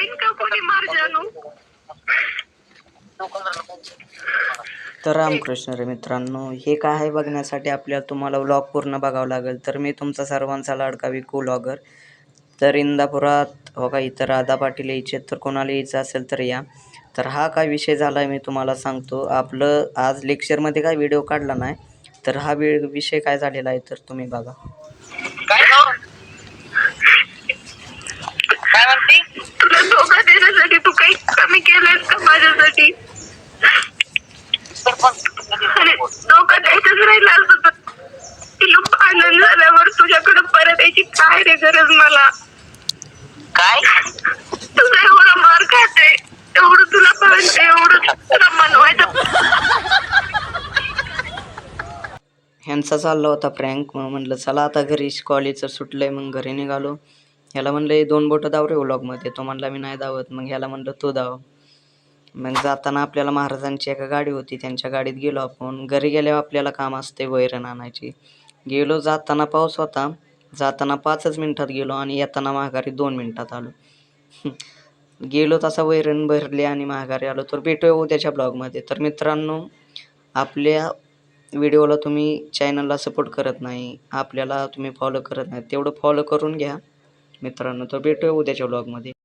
इनका कोणी मार जानू. तर रामकृष्ण रे मित्रांनो, हे काय आहे बघण्यासाठी आपल्याला तुम्हाला व्लॉग पूर्ण बघावं लागेल. तर मी तुमचा सर्वांचा लाडका विकू व्लॉगर. तर इंदापुरात हो का इथं राधा पाटील यायचे, तर कोणाला यायचं असेल तर या. तर हा काय विषय झाला आहे मी तुम्हाला सांगतो. आपलं आज लेक्चरमध्ये काय व्हिडिओ काढला नाही, तर हा विषय काय झालेला आहे तर तुम्ही बघा. काय म्हणते? तुला धोका देण्यासाठी तू काही कमी केलंयस का माझ्यासाठी? अरे धोका द्यायचाच राहिला असं तर तिला भांडण झाल्यावर तुझ्याकडे परत यायची काय रे गरज मला? काय तुझा एवढा मार खाते, एवढं तुला भांडते, एवढं तुला मनवायचं. ह्यांचा चालला होता प्रँक. मग म्हणलं चला आता घरी, कॉलेजचं सुटलंय, मग घरी निघालो. ह्याला म्हणलं 2 बोटं दाव रे व्लॉगमध्ये. तो म्हणला मी नाही दावत. मग ह्याला म्हणलं तू दाव. मग जाताना आपल्याला महाराजांची एका गाडी होती, त्यांच्या गाडीत गेलो आपण. घरी गेल्यावर आपल्याला काम असते वैरण आणायची. गेलो, जाताना पाऊस होता, जाताना 5च मिनिटात गेलो आणि येताना माघारी 2 मिनिटात आलो. गेलो तसा वैरण भरली आणि माघारी आलो. तर भेटूया उद्याच्या ब्लॉगमध्ये. तर मित्रांनो, आपल्या व्हिडिओला तुम्ही चॅनलला सपोर्ट करत नाही, आपल्याला तुम्ही फॉलो करत नाही, तेवढं फॉलो करून घ्या मित्रांनो. तर भेटूया उद्याच्या ब्लॉगमध्ये.